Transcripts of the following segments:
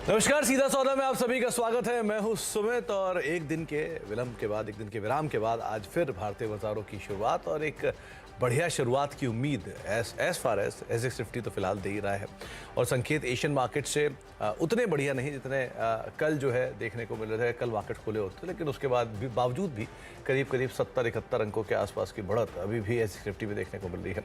नमस्कार, सीधा सौदा में आप सभी का स्वागत है। मैं हूं सुमित और एक दिन के विराम के बाद आज फिर भारतीय बाजारों की शुरुआत और एक बढ़िया शुरुआत की उम्मीद as far as SGX Nifty तो फिलहाल दे ही रहा है और संकेत एशियन मार्केट से उतने बढ़िया नहीं जितने कल जो है देखने को मिल रहे थे। कल मार्केट खुले होते लेकिन उसके बावजूद भी करीब 70-71 अंकों के आसपास की बढ़त अभी भी एसएक्स निफ्टी में देखने को मिल रही है।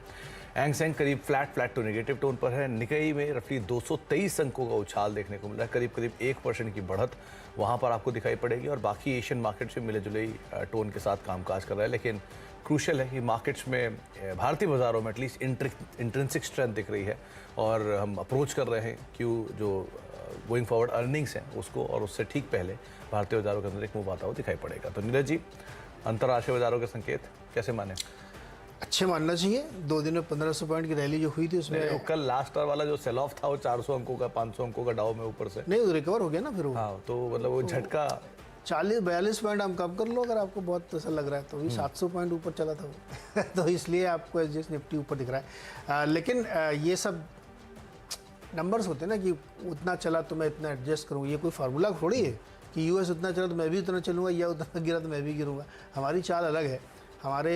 हैंग सेंग करीब फ्लैट टू नेगेटिव टोन पर है। निकाई में रफली 223 अंकों का उछाल देखने को मिल रहा है, करीब 1% की बढ़त वहां पर आपको दिखाई पड़ेगी और बाकी एशियन मार्केट से मिले जुले टोन के साथ कामकाज कर रहा है। लेकिन क्रूशल है कि मार्केट्स में भारतीय बाजारों में एटलीस्ट इंट्रिंसिक स्ट्रेंथ दिख रही है और हम अप्रोच कर रहे हैं क्यों जो गोइंग फॉरवर्ड अर्निंग्स हैं उसको, और उससे ठीक पहले भारतीय बाजारों के अंदर एक मूव आता हुआ दिखाई पड़ेगा। तो नीरज जी, अंतर्राष्ट्रीय बाजारों के संकेत कैसे माने? अच्छे मानना चाहिए। 2 दिन में 1500 पॉइंट की रैली जो हुई थी उसमें कल लास्ट आवर वाला जो सेल ऑफ था वो 400 अंकों का 500 अंकों का डाउ में ऊपर से नहीं रिकवर हो गया ना फिर वो। हाँ, तो मतलब वो झटका 40-42 पॉइंट हम कम कर लो अगर आपको बहुत ऐसा लग रहा है तो भी 700 पॉइंट ऊपर चला था वो तो इसलिए आपको एसएक्स निफ्टी ऊपर दिख रहा है। लेकिन ये सब नंबर्स होते हैं ना कि उतना चला तो मैं इतना एडजस्ट करूँ, ये कोई फार्मूला थोड़ी है कि यूएस उतना चला तो मैं भी उतना चलूँगा या उतना गिरा तो मैं भी गिरूँगा। हमारी चाल अलग है, हमारे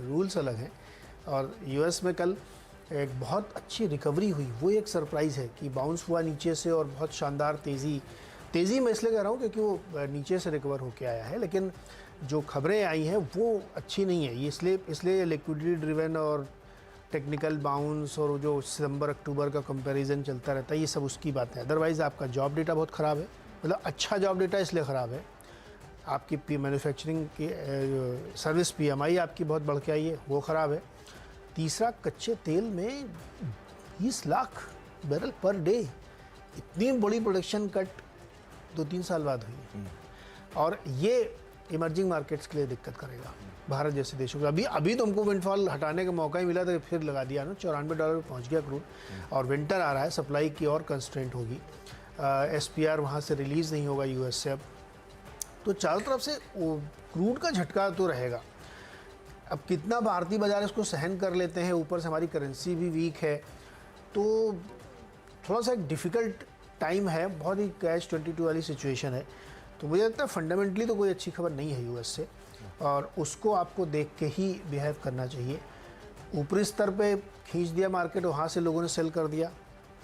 रूल्स अलग हैं। और यूएस में कल एक बहुत अच्छी रिकवरी हुई, वो एक सरप्राइज़ है कि बाउंस हुआ नीचे से और बहुत शानदार तेज़ी मैं इसलिए कह रहा हूँ क्योंकि वो नीचे से रिकवर होकर आया है। लेकिन जो खबरें आई हैं वो अच्छी नहीं है, ये इसलिए लिक्विडिटी ड्रिवन और टेक्निकल बाउंस और जो सितंबर अक्टूबर का कंपैरिजन चलता रहता है, ये सब उसकी बात है। अदरवाइज़ आपका जॉब डेटा बहुत ख़राब है, मतलब अच्छा जॉब डेटा इसलिए ख़राब है, आपकी मैन्युफैक्चरिंग की सर्विस PMI आपकी बहुत बढ़ के आई है, वो ख़राब है। तीसरा, कच्चे तेल में 20 लाख बैरल पर डे, इतनी बड़ी प्रोडक्शन कट 2-3 साल बाद हुई है और ये इमर्जिंग मार्केट्स के लिए दिक्कत करेगा भारत जैसे देशों को। अभी तो हमको विंडफॉल हटाने का मौका ही मिला था, फिर लगा दिया ना, $94 पे पहुँच गया क्रूड और विंटर आ रहा है, सप्लाई की और कंस्ट्रेंट होगी। SPR वहाँ से रिलीज़ नहीं होगा US से अब, तो चारों तरफ से क्रूड का झटका तो रहेगा। अब कितना भारतीय बाजार इसको सहन कर लेते हैं, ऊपर से हमारी करेंसी भी वीक है, तो थोड़ा सा एक डिफ़िकल्ट टाइम है, बहुत ही कैश 22 वाली सिचुएशन है। तो मुझे लगता है फंडामेंटली तो कोई अच्छी खबर नहीं है US से और उसको आपको देख के ही बिहेव करना चाहिए। ऊपरी स्तर पे खींच दिया मार्केट, वहाँ से लोगों ने सेल कर दिया,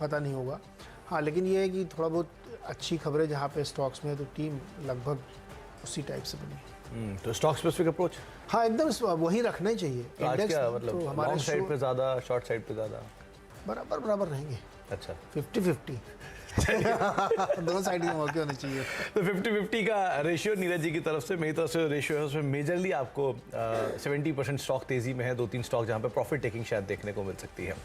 पता नहीं होगा। हाँ, लेकिन ये है कि थोड़ा बहुत अच्छी खबरें जहाँ पे स्टॉक्स में, तो टीम लगभग उसी टाइप से बनी। तो स्टॉक स्पेसिफिक अप्रोच, हाँ एकदम वही रखना ही चाहिए। तो आज क्या मतलब तो हमारे साइड पे ज़्यादा, शॉर्ट साइड पे ज़्यादा, बराबर रहेंगे। अच्छा, 50-50 दोनों साइड के मौके होने चाहिए। तो 50-50 का रेशियो नीरज जी की तरफ से, मेरी तरफ से रेशियो है उसमें मेजरली आपको 70% स्टॉक तेजी में है, 2-3 स्टॉक जहां पे प्रॉफिट टेकिंग शायद देखने को मिल सकती है।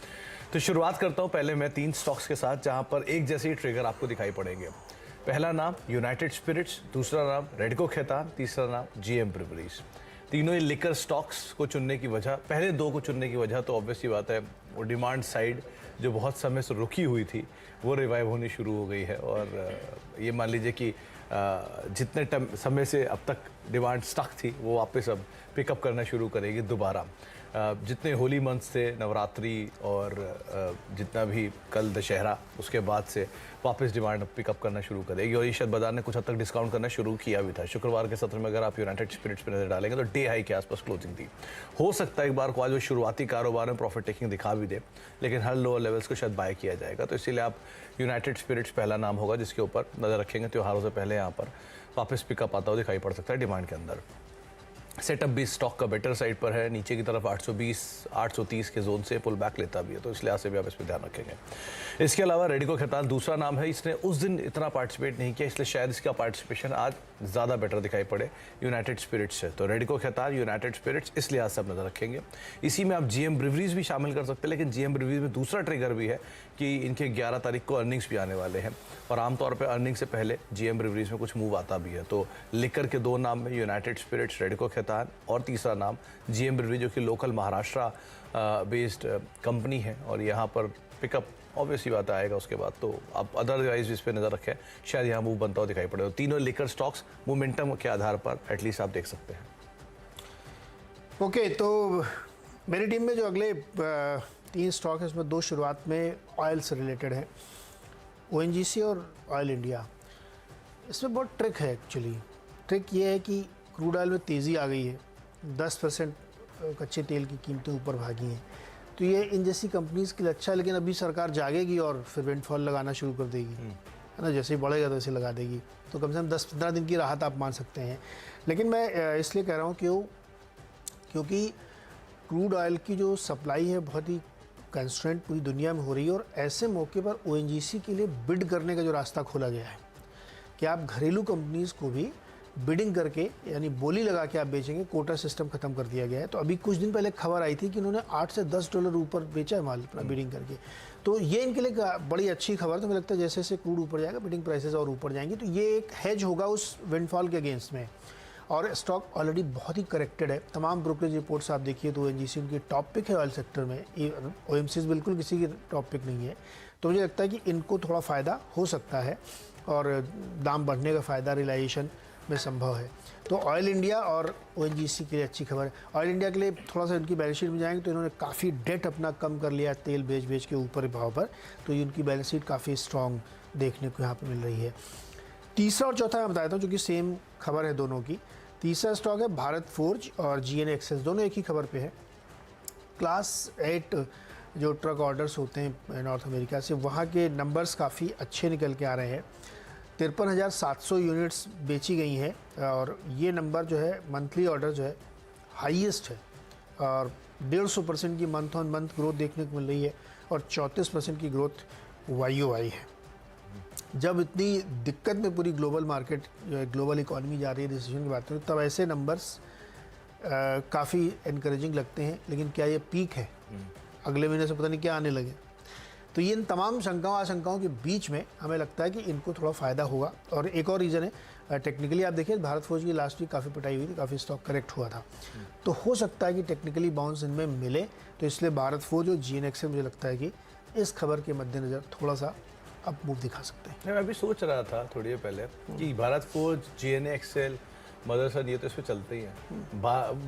तो शुरुआत करता हूं पहले मैं 3 स्टॉक्स के साथ जहां पर एक जैसे ही ट्रिगर आपको दिखाई पड़ेंगे। पहला नाम यूनाइटेड स्पिरिट्स, दूसरा नाम रेडको खैतान, तीसरा नाम GM ब्रिवरीज। तीनों ही लिकर स्टॉक्स को चुनने की वजह, पहले 2 को चुनने की वजह तो ऑब्वियसली बात है वो डिमांड साइड जो बहुत समय से रुकी हुई थी वो रिवाइव होनी शुरू हो गई है और ये मान लीजिए कि जितने समय से अब तक डिमांड स्टक थी वो वापस अब पिकअप करना शुरू करेगी दोबारा। जितने होली मंथ्स थे, नवरात्रि और जितना भी कल दशहरा, उसके बाद से वापस डिमांड पिकअप करना शुरू करेगी और ये शायद बाजार ने कुछ हद तक डिस्काउंट करना शुरू किया भी था। शुक्रवार के सत्र में अगर आप यूनाइटेड स्पिरिट्स पर नजर डालेंगे तो डे हाई के आसपास क्लोजिंग थी। हो सकता है एक बार को आज वो शुरुआती कारोबार में प्रॉफिट टेकिंग दिखा भी दे, लेकिन हर लोअर लेवल्स को शायद बाय किया जाएगा। तो इसीलिए आप यूनाइटेड स्पिरिट्स पहला नाम होगा जिसके ऊपर नजर रखेंगे। त्योहारों से पहले यहाँ पर वापस पिकअप आता हुआ दिखाई पड़ सकता है डिमांड के अंदर। सेटअप भी स्टॉक का बेटर साइड पर है, नीचे की तरफ 820-830 के जोन से पुल बैक लेता भी है, तो इस लिहाज से भी आप इस पर ध्यान रखेंगे। इसके अलावा रेडको खैतान दूसरा नाम है, इसने उस दिन इतना पार्टिसिपेट नहीं किया इसलिए शायद इसका पार्टिसिपेशन आज ज़्यादा बेटर दिखाई पड़े यूनाइटेड स्पिरिट्स से। तो रेडको खैतान, यूनाइटेड स्पिरिट्स, इस लिहाज से आप नजर रखेंगे। इसी में आप GM ब्रिवरीज भी शामिल कर सकते हैं, लेकिन GM ब्रिवरीज में दूसरा ट्रिगर भी है कि इनके 11 तारीख को अर्निंग्स भी आने वाले हैं और आमतौर पर अर्निंग से पहले GM ब्रिवरीज में कुछ मूव आता भी है। तो लिकर के 2 नाम में यूनाइटेड स्पिरिट्स, रेडको खैतान और तीसरा नाम GM ब्रिवरीज जो कि लोकल महाराष्ट्र बेस्ड कंपनी है और यहाँ पर पिकअप ऑब्वियसली बात आएगा उसके बाद, तो आप अदरवाइज इस पर नज़र रखें, शायद यहाँ मूव बनता हुआ दिखाई पड़े। तीनों लिकर स्टॉक्स मोमेंटम के आधार पर एटलीस्ट आप देख सकते हैं। ओके, तो मेरी टीम में जो अगले 3 स्टॉक है उसमें 2 शुरुआत में ऑयल से रिलेटेड हैं। ONGC और ऑयल इंडिया, इसमें बहुत ट्रिक है एक्चुअली। ट्रिक ये है कि क्रूड ऑयल में तेज़ी आ गई है, 10% कच्चे तेल की कीमतें ऊपर भागी हैं, तो ये इन जैसी कंपनीज़ के लिए अच्छा है। लेकिन अभी सरकार जागेगी और फिर विंडफॉल लगाना शुरू कर देगी, है ना, जैसे ही बढ़ेगा तो वैसे लगा देगी, तो कम से कम 10-15 दिन की राहत आप मान सकते हैं। लेकिन मैं इसलिए कह रहा हूँ क्योंकि क्रूड ऑयल की जो सप्लाई है बहुत ही कंस्ट्रेंट पूरी दुनिया में हो रही है, और ऐसे मौके पर ONGC के लिए बिड करने का जो रास्ता खोला गया है कि आप घरेलू कंपनीज़ को भी बिडिंग करके, यानी बोली लगा के आप बेचेंगे, कोटा सिस्टम खत्म कर दिया गया है। तो अभी कुछ दिन पहले खबर आई थी कि उन्होंने $8 से $10 ऊपर बेचा है माल अपना बिडिंग करके, तो ये इनके लिए बड़ी अच्छी खबर। तो मुझे लगता है जैसे जैसे क्रूड ऊपर जाएगा बिडिंग प्राइसेस और ऊपर जाएंगी, तो ये एक हेज होगा उस विंडफॉल के अगेंस्ट में। और स्टॉक ऑलरेडी बहुत ही करेक्टेड है, तमाम ब्रोकरेज रिपोर्ट्स आप देखिए तो ONGC उनकी टॉप पिक है ऑयल सेक्टर में, OMCs बिल्कुल किसी की टॉप पिक नहीं है। तो मुझे लगता है कि इनको थोड़ा फ़ायदा हो सकता है और दाम बढ़ने का फ़ायदा रियलाइजेशन में संभव है। तो ऑयल इंडिया और ONGC के लिए अच्छी खबर है। ऑयल इंडिया के लिए थोड़ा सा उनकी बैलेंस शीट में जाएंगे तो इन्होंने काफ़ी डेट अपना कम कर लिया तेल बेच के ऊपर भाव पर, तो ये उनकी बैलेंस शीट काफ़ी स्ट्रॉन्ग देखने को यहाँ पर मिल रही है। तीसरा और चौथा मैं बताता हूँ, चूँकि सेम खबर है दोनों की। तीसरा स्टॉक है भारत फोर्ज और GN एक्सेस, दोनों एक ही खबर पे है। क्लास 8 जो ट्रक ऑर्डर्स होते हैं नॉर्थ अमेरिका से, वहाँ के नंबर्स काफ़ी अच्छे निकल के आ रहे हैं। 53,700 यूनिट्स बेची गई हैं, और ये नंबर जो है मंथली ऑर्डर जो है हाईएस्ट है, और 150% की मंथ ऑन मंथ ग्रोथ देखने को मिल रही है, और 34% की ग्रोथ YOY है। जब इतनी दिक्कत में पूरी ग्लोबल मार्केट, ग्लोबल इकॉनमी जा रही है, रिसेशन की बात करें, तब ऐसे नंबर्स काफ़ी इनकरेजिंग लगते हैं। लेकिन क्या ये पीक है? अगले महीने से पता नहीं क्या आने लगे। तो ये इन तमाम शंकाओं आशंकाओं के बीच में हमें लगता है कि इनको थोड़ा फ़ायदा होगा। और एक और रीज़न है, टेक्निकली आप देखिए भारत फौज की लास्ट वीक काफ़ी पिटाई हुई थी, काफ़ी स्टॉक करेक्ट हुआ था, तो हो सकता है कि टेक्निकली बाउंस इनमें मिले। तो इसलिए भारत फौज और GN एक्सेल मुझे लगता है कि इस खबर के मद्देनज़र थोड़ा सा अब मूव दिखा सकते हैं। मैं अभी सोच रहा था थोड़ी देर पहले कि भारत फौज, GN एक्सेल, मदरसन, ये तो इस पे चलते ही हैं।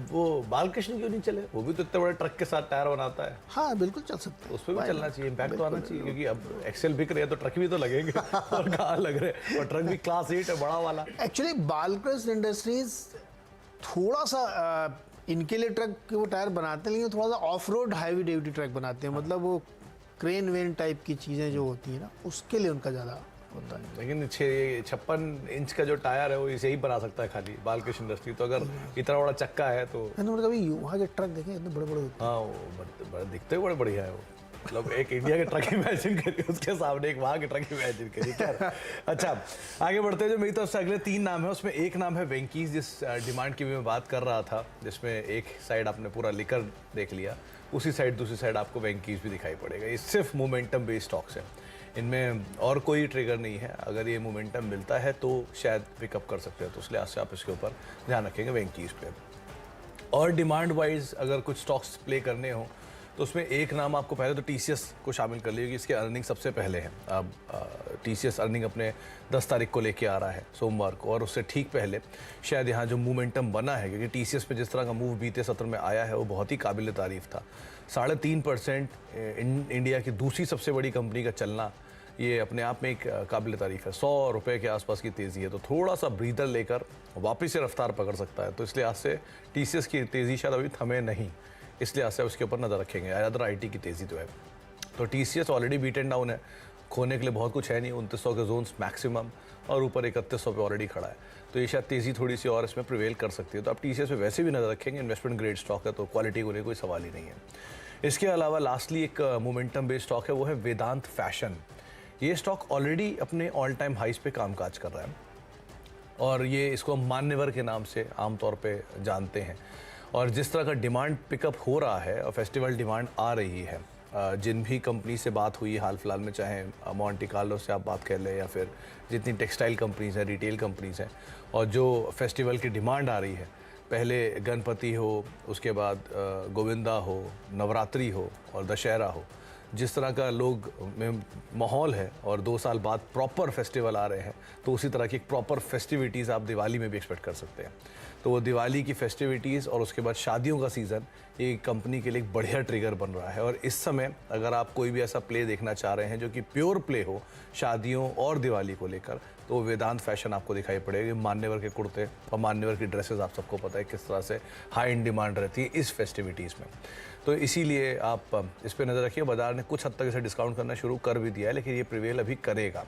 वो बालकृष्ण क्यों नहीं चले? वो भी तो इतने बड़े ट्रक के साथ टायर बनाता है। हाँ बिल्कुल चल सकते हैं, उस पर भी चलना चाहिए, इम्पैक्ट तो आना चाहिए, क्योंकि अब एक्सेल बिक रहे हैं तो ट्रक भी तो लगेंगे और कहाँ लग रहे हैं, और ट्रक भी क्लास 8 है, बड़ा वाला। एक्चुअली बालकृष्ण इंडस्ट्रीज थोड़ा सा इनके लिए ट्रक के वो टायर बनाते हैं, लेकिन थोड़ा सा of road heavy duty truck बनाते हैं। मतलब वो क्रेन वेन टाइप की चीज़ें जो होती हैं ना, उसके लिए उनका ज़्यादा होता है। लेकिन 56 इंच का जो टायर है वो इसे ही बना सकता है खाली बालकृष्ण इंडस्ट्री, तो अगर इतना बड़ा चक्का है तो। मैंने मतलब कभी वहाँ के ट्रक देखे इतने बड़े बड़े होते हैं। हाँ, वो दिखते हुए बड़े बढ़िया है वो। मतलब एक इंडिया के ट्रक इमेजिन करिए, उसके सामने एक वहाँ के ट्रक इमेजिन करिए। क्या अच्छा, आगे बढ़ते हैं। जो मेरी तरफ से अगले 3 नाम है, उसमें एक नाम है वेंकीज, जिस डिमांड की भी मैं बात कर रहा था, जिसमें एक साइड आपने पूरा लिकर देख लिया, उसी साइड दूसरी साइड आपको वेंकीज भी दिखाई पड़ेगा। ये सिर्फ मोमेंटम बेस्ड स्टॉक्स हैं, इनमें और कोई ट्रिगर नहीं है। अगर ये मोमेंटम मिलता है तो शायद पिकअप कर सकते हैं, तो इसलिए आज से आप इसके ऊपर ध्यान रखेंगे वेंकीज पे। और डिमांड वाइज अगर कुछ स्टॉक्स प्ले करने हो तो उसमें एक नाम आपको पहले तो TCS को शामिल कर लीजिए, इसके अर्निंग सबसे पहले हैं। अब TCS अर्निंग अपने 10 तारीख को लेके आ रहा है सोमवार को, और उससे ठीक पहले शायद यहाँ जो मोमेंटम बना है, क्योंकि TCS पे जिस तरह का मूव बीते सत्र में आया है वो बहुत ही काबिल तारीफ था। 3.5% इंडिया की दूसरी सबसे बड़ी कंपनी का चलना, ये अपने आप में एक काबिल तारीफ है। 100 रुपये के आसपास की तेज़ी है, तो थोड़ा सा ब्रीदर लेकर वापस से रफ्तार पकड़ सकता है। तो इसलिए आज से TCS की तेज़ी शायद अभी थमे नहीं, इसलिए आज से उसके ऊपर नज़र रखेंगे। अदर IT की तेज़ी तो है। तो TCS ऑलरेडी बीटन डाउन है, खोने के लिए बहुत कुछ है नहीं, 2900 के जोन्स मैक्सिमम, और ऊपर 3100 पे ऑलरेडी खड़ा है, तो ये शायद तेज़ी थोड़ी सी और इसमें प्रिवेल कर सकती है। तो आप TCS पे वैसे भी नज़र रखेंगे, इन्वेस्टमेंट ग्रेड स्टॉक है, तो क्वालिटी को लेकर कोई सवाल ही नहीं है। इसके अलावा लास्टली एक मोमेंटम बेस्ड स्टॉक है, वो है वेदांत फैशन। ये स्टॉक ऑलरेडी अपने ऑल टाइम हाइस पे कामकाज कर रहा है, और ये इसको मान्यवर के नाम से आमतौर पे जानते हैं। और जिस तरह का डिमांड पिकअप हो रहा है और फेस्टिवल डिमांड आ रही है, जिन भी कंपनी से बात हुई हाल फिलहाल में, चाहे मोंटे कार्लो से आप बात कर लें या फिर जितनी टेक्सटाइल कंपनीज़ हैं, रिटेल कंपनीज़ हैं, और जो फेस्टिवल की डिमांड आ रही है, पहले गणपति हो, उसके बाद गोविंदा हो, नवरात्रि हो और दशहरा हो, जिस तरह का लोग में माहौल है, और 2 साल बाद प्रॉपर फेस्टिवल आ रहे हैं, तो उसी तरह की एक प्रॉपर फेस्टिविटीज़ आप दिवाली में भी एक्सपेक्ट कर सकते हैं। तो वो दिवाली की फेस्टिविटीज़ और उसके बाद शादियों का सीज़न ये कंपनी के लिए एक बढ़िया ट्रिगर बन रहा है। और इस समय अगर आप कोई भी ऐसा प्ले देखना चाह रहे हैं जो कि प्योर प्ले हो शादियों और दिवाली को लेकर, तो वेदांत फैशन आपको दिखाई पड़ेगी। मान्यवर के कुर्ते और मान्यवर की ड्रेसेस आप सबको पता है किस तरह से हाई इन डिमांड रहती है इस फेस्टिविटीज़ में। तो इसीलिए आप इस पर नज़र रखिए। बाजार ने कुछ हद तक इसे डिस्काउंट करना शुरू कर भी दिया है, लेकिन ये प्रिवेल अभी करेगा।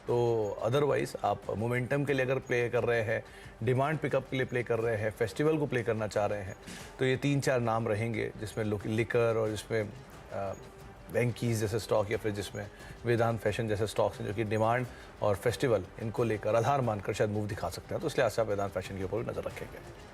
तो अदरवाइज़ आप मोमेंटम के लिए अगर प्ले कर रहे हैं, डिमांड पिकअप के लिए प्ले कर रहे हैं, फेस्टिवल को प्ले करना चाह रहे हैं, तो ये 3-4 नाम रहेंगे जिसमें लिकर और जिसमें वेंकीज़ जैसे स्टॉक या फिर जिसमें वेदांत फैशन जैसे स्टॉक्स हैं जो कि डिमांड और फेस्टिवल इनको लेकर आधार मानकर शायद मूव दिखा सकते हैं। तो इसलिए आज आप वेदांत फैशन के ऊपर भी नज़र रखेंगे।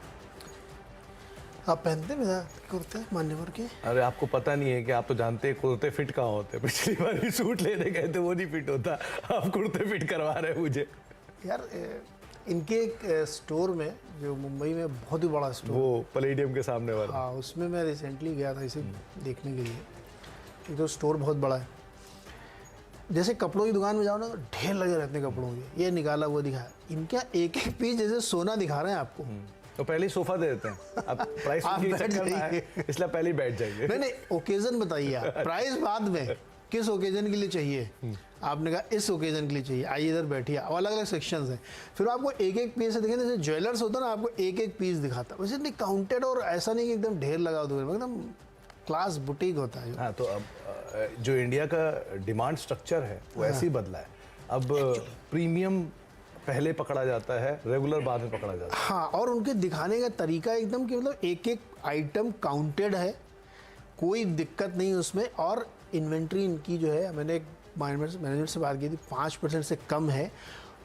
आप पहनते हैं कुर्ते मान्यवर के? अरे आपको पता नहीं है कि आप तो जानते हैं कुर्ते फिट कहाँ होते हैं। पिछली बार भी सूट लेने गए थे वो नहीं फिट होता, आप कुर्ते फिट करवा रहे हैं मुझे। यार इनके एक स्टोर में जो मुंबई में बहुत ही बड़ा स्टोर, वो पैलेडियम के सामने वाला। हाँ, उसमें मैं रिसेंटली गया था इसे देखने के लिए। एक तो स्टोर बहुत बड़ा है। जैसे कपड़ों की दुकान में जाओ ना तो ढेर लगे रहते हैं कपड़ों के, ये निकाला वो दिखाया। इनका एक एक पीस जैसे सोना दिखा रहे हैं आपको। तो पहले ही सोफा दे देते हैं। अब प्राइस आप बैठ करना है जाइए। इसलिए पहले ही बैठ जाइए। नहीं नहीं, ओकेजन बताइए आप, प्राइस बाद में, किस ओकेजन के लिए चाहिए। आपने कहा इस ओकेजन के लिए चाहिए, आइए इधर बैठिए। अलग अलग सेक्शंस हैं, फिर आपको एक एक पीस देखें। जैसे ज्वेलर्स होता है ना, आपको एक एक पीस दिखाता है। वैसे नहीं काउंटेड, और ऐसा नहीं कि एकदम ढेर लगा दो, एकदम क्लास बुटीक होता है। हाँ, तो अब जो इंडिया का डिमांड स्ट्रक्चर है वो ऐसे ही बदला है। अब प्रीमियम पहले पकड़ा जाता है, रेगुलर बाद में पकड़ा जाता है। हाँ, और उनके दिखाने का तरीका एकदम कि मतलब एक एक आइटम काउंटेड है, कोई दिक्कत नहीं उसमें। और इन्वेंट्री इनकी जो है, मैंने एक मैनेजमेंट से बात की थी, 5% से कम है,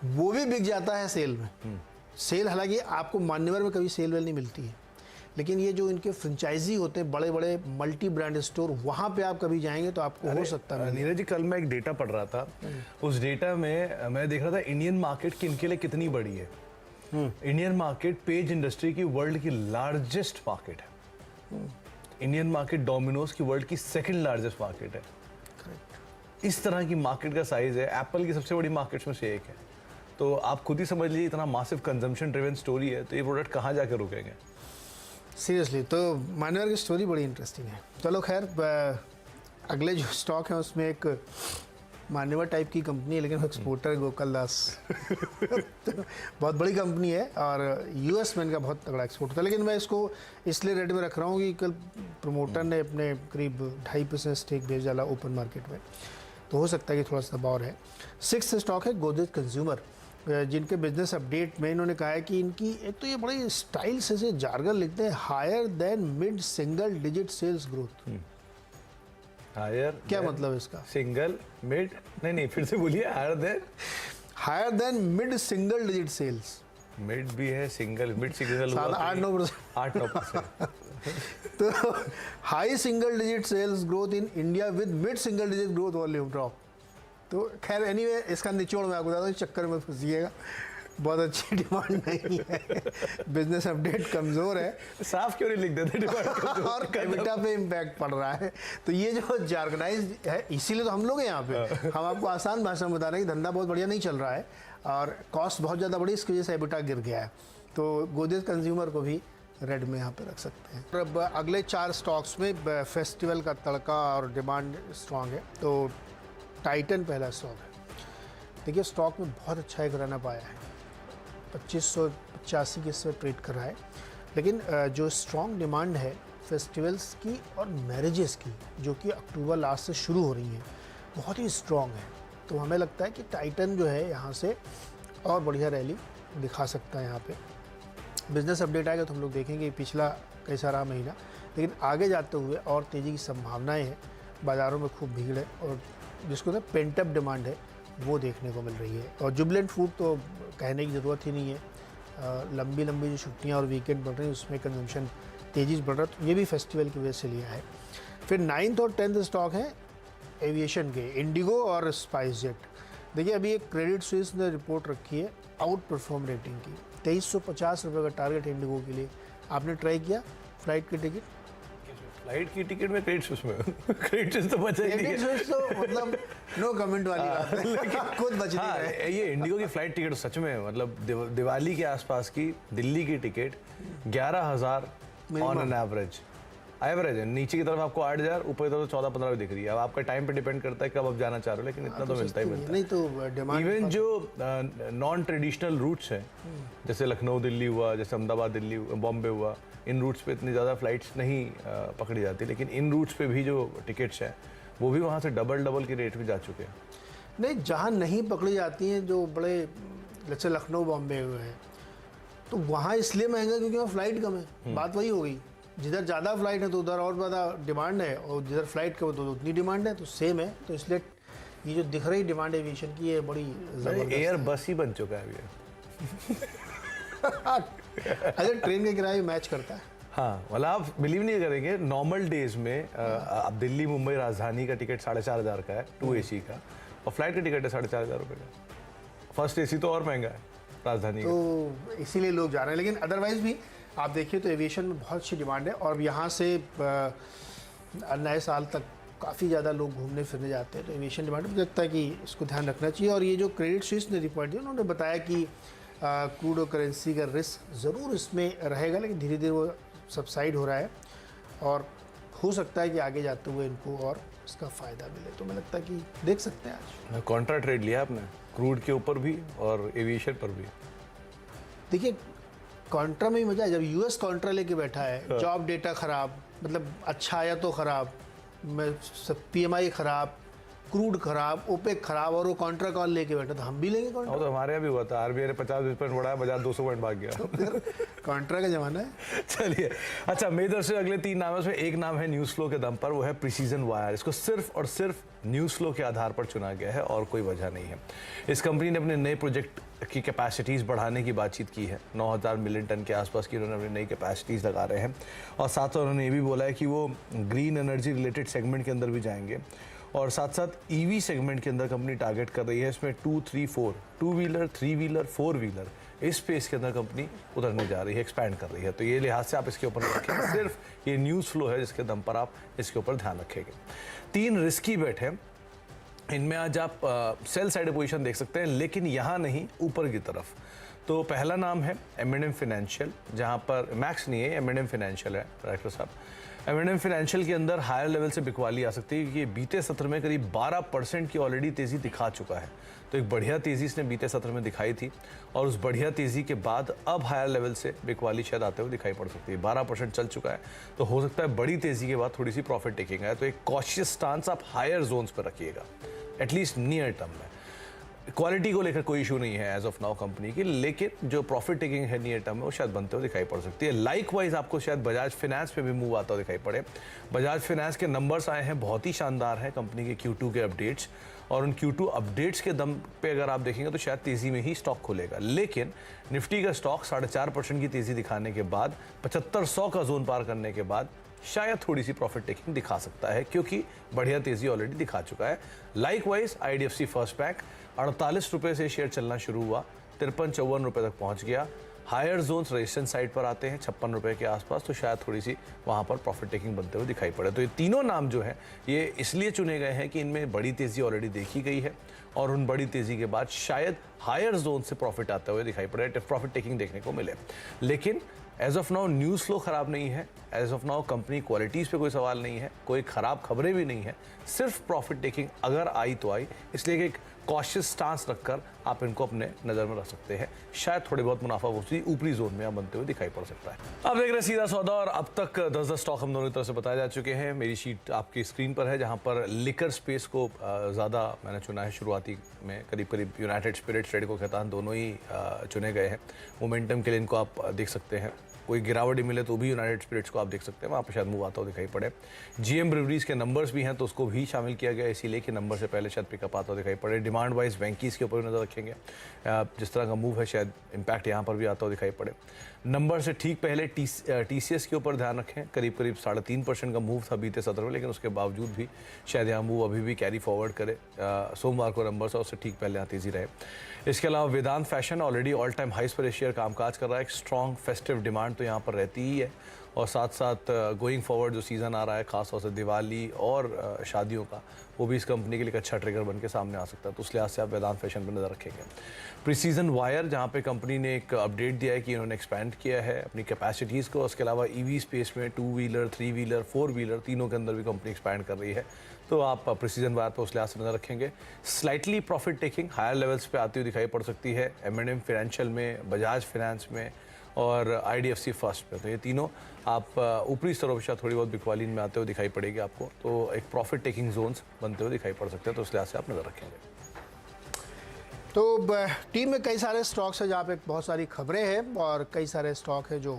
वो भी बिक जाता है सेल में। सेल, हालांकि आपको मान्यवर में कभी सेल वेल नहीं मिलती है, लेकिन ये जो इनके फ्रेंचाइजी होते हैं बड़े बड़े मल्टी ब्रांड स्टोर, वहाँ पे आप कभी जाएंगे तो आपको हो सकता है। नीरज जी, कल मैं एक डेटा पढ़ रहा था, उस डेटा में मैं देख रहा था इंडियन मार्केट किनके लिए कितनी बड़ी है। इंडियन मार्केट पेज इंडस्ट्री की वर्ल्ड की लार्जेस्ट मार्केट है। इंडियन मार्केट डोमिनोज की वर्ल्ड की सेकंड लार्जेस्ट मार्केट है। इस तरह की मार्केट का साइज है, एप्पल की सबसे बड़ी मार्केट्स में से एक है। तो आप खुद ही समझ लीजिए, इतना मासिव कंजम्पशन ड्रिवन स्टोरी है, तो ये प्रोडक्ट कहाँ जाकर रुकेंगे। सीरियसली, तो मान्यवर की स्टोरी बड़ी इंटरेस्टिंग है। चलो खैर, अगले जो स्टॉक है उसमें एक मान्यवर टाइप की कंपनी है, लेकिन वो एक्सपोर्टर है, गोकुल दास। तो बहुत बड़ी कंपनी है और यूएस में इनका बहुत तगड़ा एक्सपोर्ट होता है। लेकिन मैं इसको इसलिए रेट में रख रहा हूँ कि कल प्रमोटर ने अपने करीब 2.5% स्टेक बेच डाला ओपन मार्केट में, तो हो सकता है कि थोड़ा सा दबाव है। 6th स्टॉक है गोदरेज कंज्यूमर, जिनके बिजनेस अपडेट में इन्होंने कहा है कि इनकी एक तो ये बड़ी स्टाइल से जार्गन लिखते हैं, higher than mid single digit sales growth. Higher क्या मतलब है इसका? सिंगल मिड, नहीं फिर से बोलिए। Higher than mid single digit sales. Mid भी है, सिंगल, मिड सिंगल 8-9%। 8-9%। तो high single digit sales growth in India with mid single digit growth volume drop. तो खैर एनीवे, इसका निचोड़ मैं आपको बताता हूँ, चक्कर में फंसिएगा, बहुत अच्छी डिमांड नहीं है, बिजनेस अपडेट कमज़ोर है। साफ क्यों नहीं लिख देते डिमांड और कैपिटा पे इम्पैक्ट पड़ रहा है। तो ये जो जार्गनाइज है, इसीलिए तो हम लोग हैं यहाँ पे, हम आपको आसान भाषा में बता रहे हैं कि धंधा बहुत बढ़िया नहीं चल रहा है और कॉस्ट बहुत ज़्यादा बढ़ी, इसकी वजह से एबिटा गिर गया है। तो गोदरेज कंज्यूमर को भी रेड में यहाँ पे रख सकते हैं। और अब अगले 4 स्टॉक्स में फेस्टिवल का तड़का और डिमांड स्ट्रांग है। तो टाइटन पहला स्टॉक है। देखिए, स्टॉक में बहुत अच्छा एक रनअप आया है, 2585 के इससे ट्रेड कर रहा है। लेकिन जो स्ट्रॉन्ग डिमांड है फेस्टिवल्स की और मैरिजेस की, जो कि अक्टूबर लास्ट से शुरू हो रही हैं, बहुत ही स्ट्रॉन्ग है। तो हमें लगता है कि टाइटन जो है यहाँ से और बढ़िया रैली दिखा सकता है। यहाँ पे बिजनेस अपडेट आएगा तो हम लोग देखेंगे पिछला कैसा रहा महीना, लेकिन आगे जाते हुए और तेज़ी की संभावनाएँ हैं। बाज़ारों में खूब भीड़ है और जिसको ना पेंटअप डिमांड है वो देखने को मिल रही है। और जुबिलेंट फूड तो कहने की ज़रूरत ही नहीं है, लंबी लंबी जो छुट्टियां और वीकेंड बढ़ रही हैं उसमें कंजम्पशन तेज़ी से बढ़ रहा है, तो ये भी फेस्टिवल की वजह से लिया है। फिर 9th और 10th स्टॉक हैं एविएशन के, इंडिगो और स्पाइस जेट। देखिए, अभी एक क्रेडिट स्विस ने रिपोर्ट रखी है आउट परफॉर्म रेटिंग की, 2350 रुपये का टारगेट इंडिगो के लिए। आपने ट्राई किया फ्लाइट की टिकट? फ्लाइट की टिकट में क्रेडिट स्विस में क्रेडिट स्विस तो बचा ही नहीं क्रेडिट है। स्विस तो मतलब नो कमेंट वाली बात है, खुद बच नहीं हाँ, रहे। ये इंडिगो की फ्लाइट टिकट सच में मतलब दिवाली के आसपास की दिल्ली की टिकट 11,000 ऑन एन एवरेज है। नीचे की तरफ आपको 8,000, ऊपर की तरफ 14-15 भी दिख रही है। अब आपका टाइम पे डिपेंड करता है कब आप जाना चाह रहे हो, लेकिन इतना तो मिलता ही मिलता है। नहीं तो डिमांड इवन जो नॉन ट्रेडिशनल रूट्स हैं, जैसे लखनऊ दिल्ली हुआ, जैसे अहमदाबाद दिल्ली बॉम्बे हुआ, इन रूट्स पे इतनी ज़्यादा फ्लाइट्स नहीं पकड़ी जाती, लेकिन इन रूट्स पे भी जो टिकट्स हैं वो भी वहाँ से डबल के रेट में जा चुके हैं। नहीं, जहाँ नहीं पकड़ी जाती हैं जो बड़े जैसे लखनऊ बॉम्बे हुए हैं, तो वहाँ इसलिए महंगा क्योंकि वहाँ फ्लाइट कम है। बात वही हो गई, जिधर ज़्यादा फ्लाइट है तो उधर और ज़्यादा डिमांड है, और जिधर फ्लाइट कम है तो उतनी डिमांड है, तो सेम है। तो इसलिए ये जो दिख रही डिमांड एविएशन की ये बड़ी ज़बरदस्त एयर बस ही बन चुका है अभी। अगर ट्रेन के किराए मैच करता है। हाँ, मतलब आप बिलीव नहीं करेंगे, नॉर्मल डेज में अब दिल्ली मुंबई राजधानी का टिकट 4,500 का है 2 AC का, और फ्लाइट का टिकट है 4,500 रुपये का। फर्स्ट AC तो और महंगा है राजधानी का। तो इसीलिए लोग जा रहे हैं, लेकिन अदरवाइज भी आप देखिए तो एविएशन में बहुत अच्छी डिमांड है, और यहाँ से नए साल तक काफ़ी ज़्यादा लोग घूमने फिरने जाते हैं। तो एविएशन डिमांड मुझे लगता है कि इसको ध्यान रखना चाहिए। और ये जो क्रेडिट स्विस ने रिपोर्ट दिया, उन्होंने बताया कि क्रूड और करेंसी का रिस्क ज़रूर इसमें रहेगा, लेकिन धीरे धीरे वो सबसाइड हो रहा है, और हो सकता है कि आगे जाते हुए इनको और इसका फ़ायदा मिले। तो मुझे लगता है कि देख सकते हैं आज। कॉन्ट्रा ट्रेड लिया आपने क्रूड के ऊपर भी और एविएशन पर भी। देखिए, कॉन्ट्रा में ही मजा है, जब यूएस कॉन्ट्रा लेके बैठा है, जॉब डेटा खराब, मतलब अच्छा आया तो खराब, PMI खराब, क्रूड खराब, ओपेक खराब, और वो कॉन्ट्रा कॉल लेके बैठा, तो हम भी लेंगे कॉन्ट्रा। और तो हमारे यहाँ भी हुआ था, RBI ने 50 पॉइंट बढ़ाया, बाजार 200 पॉइंट भाग गया। कॉन्ट्रा का जमाना है। चलिए, अच्छा, मेरी तरफ से अगले 3 नाम है, उसमें एक नाम है न्यूज़ फ्लो के दम पर, वो है प्रिसीजन वायर। इसको सिर्फ और सिर्फ न्यूज़ फ्लो के आधार पर चुना गया है और कोई वजह नहीं है। इस कंपनी ने अपने नए प्रोजेक्ट की कैपेसिटीज़ बढ़ाने की बातचीत की है। 9,000 मिलियन टन के आसपास की उन्होंने अपनी नई कैपेसिटीज़ लगा रहे हैं, और साथ साथ उन्होंने ये भी बोला है कि वो ग्रीन एनर्जी रिलेटेड सेगमेंट के अंदर भी जाएंगे, और साथ साथ EV सेगमेंट के अंदर कंपनी टारगेट कर रही है। इसमें 2, 3, 4 टू व्हीलर, 3 व्हीलर, 4 व्हीलर, इस स्पेस के अंदर कंपनी उतरने जा रही है, एक्सपैंड कर रही है। तो ये लिहाज से आप इसके ऊपर रखें, सिर्फ ये न्यूज़ फ्लो है जिसके दम पर आप इसके ऊपर ध्यान रखेंगे। 3 रिस्की बेट हैं, इनमें आज आप सेल साइड पोजीशन देख सकते हैं, लेकिन यहाँ नहीं, ऊपर की तरफ। तो पहला नाम है M&M फाइनेंशियल, जहाँ पर मैक्स नहीं है, M&M फाइनेंशियल है डायरेक्टर साहब। M&M फाइनेंशियल के अंदर हायर लेवल से बिकवाली आ सकती है, क्योंकि ये बीते सत्र में करीब 12% की ऑलरेडी तेज़ी दिखा चुका है। तो एक बढ़िया तेज़ी इसने बीते सत्र में दिखाई थी, और उस बढ़िया तेज़ी के बाद अब हायर लेवल से बिकवाली शायद आते हुए दिखाई पड़ सकती है। 12% चल चुका है, तो हो सकता है बड़ी तेज़ी के बाद थोड़ी सी प्रॉफिट टेकिंग है। तो एक कॉशियस स्टांस आप हायर जोन्स पर रखिएगा, एटलीस्ट नियर टर्म में। क्वालिटी को लेकर कोई इशू नहीं है एज ऑफ नाउ कंपनी की, लेकिन जो प्रॉफिट टेकिंग है नियर टर्म में वो शायद बनते हुए दिखाई पड़ सकती है। लाइकवाइज आपको शायद बजाज फाइनेंस पे भी मूव आता हुआ दिखाई पड़े। बजाज फाइनेंस के नंबर्स आए हैं, बहुत ही शानदार है कंपनी के Q2 के अपडेट्स, और उन Q2 अपडेट्स के दम पे अगर आप देखेंगे तो शायद तेज़ी में ही स्टॉक खुलेगा। लेकिन निफ्टी का स्टॉक 4.5% की तेज़ी दिखाने के बाद, 7500 का जोन पार करने के बाद शायद थोड़ी सी प्रॉफिट टेकिंग दिखा सकता है, क्योंकि बढ़िया तेज़ी ऑलरेडी दिखा चुका है। लाइकवाइज IDFC फर्स्ट बैंक 48 रुपये से शेयर चलना शुरू हुआ, 53-54 रुपये तक पहुंच गया। हायर जोन्स रेजिस्टेंस साइड पर आते हैं 56 रुपये के आसपास, तो शायद थोड़ी सी वहां पर प्रॉफिट टेकिंग बनते हुए दिखाई पड़े। तो ये तीनों नाम जो हैं ये इसलिए चुने गए हैं कि इनमें बड़ी तेज़ी ऑलरेडी देखी गई है, और उन बड़ी तेज़ी के बाद शायद हायर जोन से प्रॉफिट आते हुए दिखाई पड़े, प्रॉफिट टेकिंग देखने को मिले। लेकिन as of now news flow ख़राब नहीं है, as of now company qualities पे कोई सवाल नहीं है, कोई ख़राब खबरें भी नहीं है, सिर्फ प्रॉफिट टेकिंग अगर आई तो आई, इसलिए एक कॉशियस स्टांस रखकर आप इनको अपने नज़र में रख सकते हैं। शायद थोड़े बहुत मुनाफा वसूली ऊपरी जोन में आप बनते हुए दिखाई पड़ सकता है। अब देख रहे हैं सीधा सौदा, और अब तक 10 स्टॉक हम दोनों की तरफ से बताए जा चुके हैं। मेरी शीट आपकी स्क्रीन पर है, जहां पर लिकर स्पेस को ज़्यादा मैंने चुना है। शुरुआती में करीब यूनाइटेड स्पिरिट्स, रेडको खैतान दोनों ही चुने गए हैं। मोमेंटम के लिए इनको आप देख सकते हैं, कोई गिरावट मिले तो भी यूनाइटेड स्पिरिट्स को आप देख सकते हैं, वहाँ पर शायद मूव आता हुआ दिखाई पड़े। GM ब्रिवरीज के नंबर्स भी हैं, तो उसको भी शामिल किया गया, इसीलिए कि नंबर से पहले शायद पिकअप आता हुआ दिखाई पड़े। डिमांड वाइज वेंकीज़ के ऊपर भी नज़र रखेंगे, जिस तरह का मूव है शायद इम्पैक्ट यहाँ पर भी आता हुआ दिखाई पड़े। नंबर से ठीक पहले TCS के ऊपर ध्यान रखें, करीब 3.5% का मूव था बीते सत्र में, लेकिन उसके बावजूद भी शायद यहाँ मूव अभी भी कैरी फॉरवर्ड करे। सोमवार को नंबर से उससे ठीक पहले यहाँ तेज़ी रहे। इसके अलावा वेदांत फैशन ऑलरेडी ऑल टाइम हाइस पर शेयर कामकाज कर रहा है। एक स्ट्रॉन्ग फेस्टिव डिमांड तो यहाँ पर रहती ही है, और साथ साथ गोइंग फॉरवर्ड जो सीज़न आ रहा है खासतौर से दिवाली और शादियों का, वो भी इस कंपनी के लिए एक अच्छा ट्रिगर बन के सामने आ सकता है। तो उस लिहाज से आप वेदांत फैशन पर नज़र रखेंगे। प्रीसीजन वायर, जहाँ पे कंपनी ने एक अपडेट दिया है कि इन्होंने एक्सपैंड किया है अपनी कैपेसिटीज़ को। उसके अलावा ईवी स्पेस में 2 व्हीलर, 3 व्हीलर, 4 व्हीलर तीनों के अंदर भी कंपनी एक्सपैंड कर रही है। तो आप प्रीसीजन वायर पर उस लिहाज से नज़र रखेंगे। Slightly profit taking higher levels पे आती हुई दिखाई पड़ सकती है M&M फाइनेंशियल में, बजाज फाइनेंस में और IDFC फर्स्ट में। तो ये तीनों आप ऊपरी स्तरों पर शायद थोड़ी बहुत बिकवालीन में आते हुए दिखाई पड़ेगी आपको। तो एक प्रॉफिट टेकिंग जोन्स बनते हुए दिखाई पड़ सकते हैं। तो उस लिहाज से आप नज़र रखेंगे। तो टीम में कई सारे स्टॉक्स हैं जहाँ पे बहुत सारी खबरें हैं और कई सारे स्टॉक हैं जो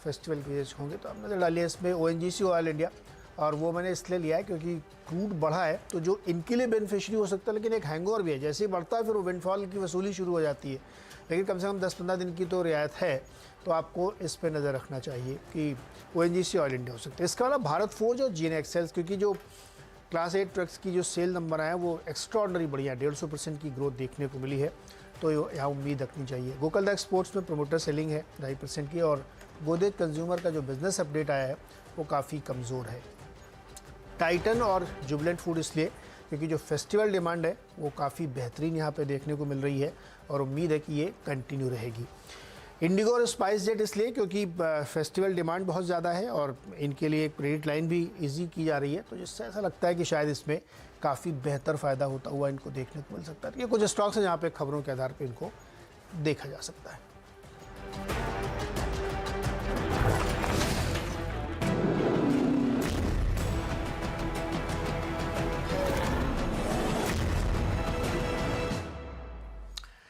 फेस्टिवल की वजह से होंगे। तो आप नजर डालिए इसमें ONGC ऑयल इंडिया, और वो मैंने इसलिए लिया है क्योंकि क्रूड बढ़ा है तो जो इनके लिए बेनिफिशियरी हो सकता है, लेकिन एक हैंगओवर भी है। जैसे ही बढ़ता है फिर वो विंडफॉल की वसूली शुरू हो जाती है, लेकिन कम से कम 10-15 दिन की तो रियायत है। तो आपको इस पर नज़र रखना चाहिए कि ONGC ऑयल इंडिया हो सकता है। इसके अलावा भारत फोर्ज और GN एक्सेल्स, क्योंकि जो क्लास 8 ट्रक्स की जो सेल नंबर आए हैं वो एक्स्ट्रॉर्डनरी बढ़िया 150% की ग्रोथ देखने को मिली है। तो यहाँ उम्मीद रखनी चाहिए। गोकुलदास एक्सपोर्ट्स में प्रोमोटर सेलिंग है 2.5% की, और गोदरेज कंज्यूमर का जो बिजनेस अपडेट आया है वो काफ़ी कमज़ोर है। टाइटन और जुबिलेंट फूड इसलिए क्योंकि जो फेस्टिवल डिमांड है वो काफ़ी बेहतरीन यहाँ पे देखने को मिल रही है और उम्मीद है कि ये कंटिन्यू रहेगी। इंडिगो और स्पाइस जेट इसलिए क्योंकि फेस्टिवल डिमांड बहुत ज़्यादा है और इनके लिए एक क्रेडिट लाइन भी इजी की जा रही है, तो जिससे ऐसा लगता है कि शायद इसमें काफ़ी बेहतर फ़ायदा होता हुआ इनको देखने को मिल सकता है। ये कुछ स्टॉक्स हैं जहाँ पे खबरों के आधार पर इनको देखा जा सकता है।